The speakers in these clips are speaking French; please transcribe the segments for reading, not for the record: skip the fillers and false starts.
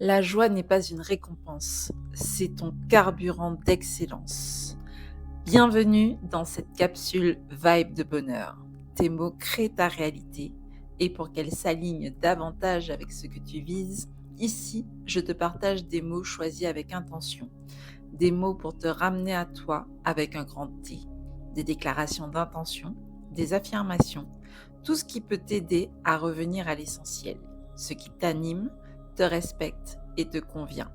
La joie n'est pas une récompense, c'est ton carburant d'excellence. Bienvenue dans cette capsule Vibe de bonheur. Tes mots créent ta réalité et pour qu'elle s'aligne davantage avec ce que tu vises, ici, je te partage des mots choisis avec intention. Des mots pour te ramener à toi avec un grand T. Des déclarations d'intention, des affirmations, tout ce qui peut t'aider à revenir à l'essentiel, ce qui t'anime, te respecte et te convient.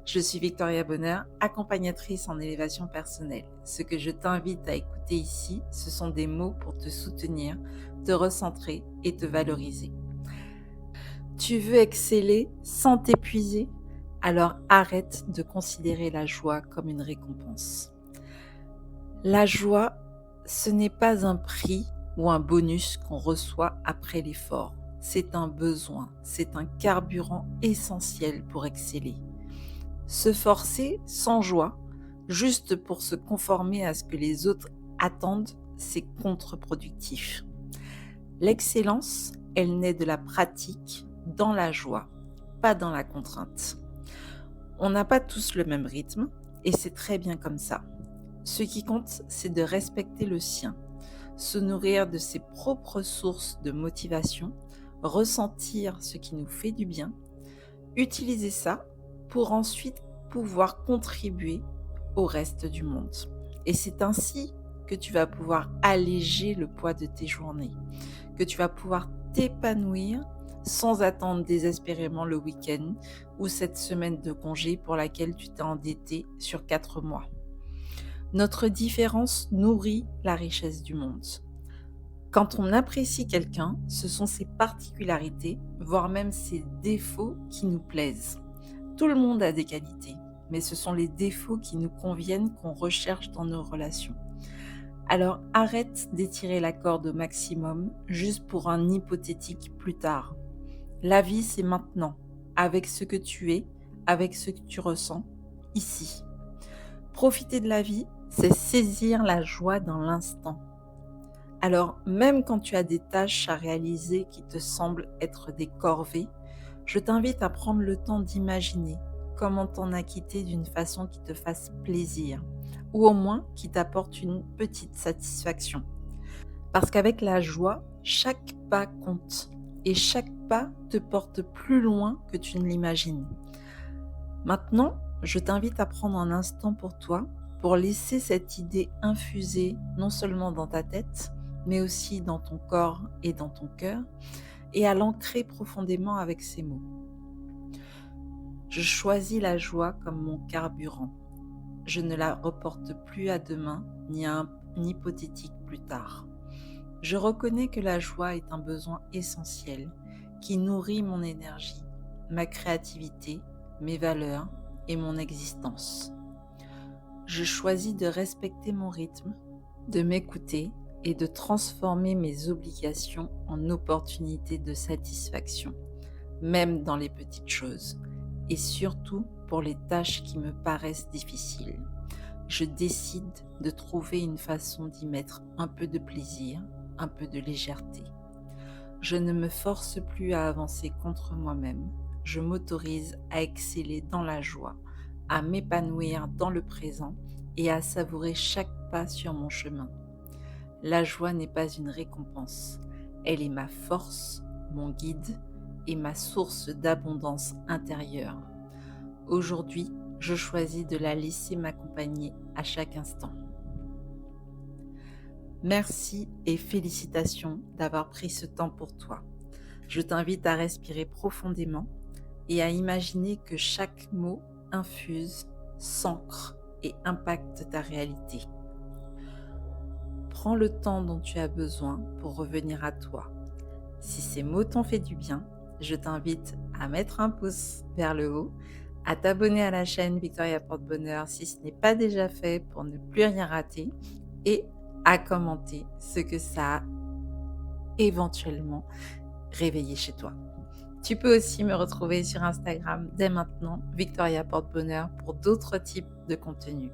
Je suis Victoria Bonheur, accompagnatrice en élévation personnelle. Ce que je t'invite à écouter ici, ce sont des mots pour te soutenir, te recentrer et te valoriser. Tu veux exceller sans t'épuiser? Alors arrête de considérer la joie comme une récompense. La joie, ce n'est pas un prix ou un bonus qu'on reçoit après l'effort. C'est un besoin, c'est un carburant essentiel pour exceller. Se forcer sans joie, juste pour se conformer à ce que les autres attendent, c'est contre-productif. L'excellence, elle naît de la pratique dans la joie, pas dans la contrainte. On n'a pas tous le même rythme et c'est très bien comme ça. Ce qui compte, c'est de respecter le sien, se nourrir de ses propres sources de motivation, ressentir ce qui nous fait du bien, utiliser ça pour ensuite pouvoir contribuer au reste du monde. Et c'est ainsi que tu vas pouvoir alléger le poids de tes journées, que tu vas pouvoir t'épanouir sans attendre désespérément le week-end ou cette semaine de congé pour laquelle tu t'es endetté sur 4 mois. Notre différence nourrit la richesse du monde. Quand on apprécie quelqu'un, ce sont ses particularités, voire même ses défauts qui nous plaisent. Tout le monde a des qualités, mais ce sont les défauts qui nous conviennent qu'on recherche dans nos relations. Alors arrête d'étirer la corde au maximum juste pour un hypothétique plus tard. La vie, c'est maintenant, avec ce que tu es, avec ce que tu ressens, ici. Profiter de la vie, c'est saisir la joie dans l'instant. Alors, même quand tu as des tâches à réaliser qui te semblent être des corvées, je t'invite à prendre le temps d'imaginer comment t'en acquitter d'une façon qui te fasse plaisir, ou au moins qui t'apporte une petite satisfaction. Parce qu'avec la joie, chaque pas compte, et chaque pas te porte plus loin que tu ne l'imagines. Maintenant, je t'invite à prendre un instant pour toi, pour laisser cette idée infuser non seulement dans ta tête, mais aussi dans ton corps et dans ton cœur, et à l'ancrer profondément avec ces mots. Je choisis la joie comme mon carburant. Je ne la reporte plus à demain, ni à un hypothétique plus tard. Je reconnais que la joie est un besoin essentiel qui nourrit mon énergie, ma créativité, mes valeurs et mon existence. Je choisis de respecter mon rythme, de m'écouter et de transformer mes obligations en opportunités de satisfaction, même dans les petites choses, et surtout pour les tâches qui me paraissent difficiles. Je décide de trouver une façon d'y mettre un peu de plaisir, un peu de légèreté. Je ne me force plus à avancer contre moi-même. Je m'autorise à exceller dans la joie, à m'épanouir dans le présent et à savourer chaque pas sur mon chemin. La joie n'est pas une récompense, elle est ma force, mon guide et ma source d'abondance intérieure. Aujourd'hui, je choisis de la laisser m'accompagner à chaque instant. Merci et félicitations d'avoir pris ce temps pour toi. Je t'invite à respirer profondément et à imaginer que chaque mot infuse, s'ancre et impacte ta réalité. Prends le temps dont tu as besoin pour revenir à toi. Si ces mots t'ont fait du bien, je t'invite à mettre un pouce vers le haut, à t'abonner à la chaîne Victoria Porte-Bonheur si ce n'est pas déjà fait pour ne plus rien rater et à commenter ce que ça a éventuellement réveillé chez toi. Tu peux aussi me retrouver sur Instagram dès maintenant, Victoria Porte-Bonheur, pour d'autres types de contenus.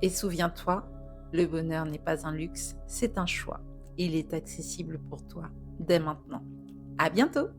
Et souviens-toi, le bonheur n'est pas un luxe, c'est un choix. Il est accessible pour toi dès maintenant. À bientôt!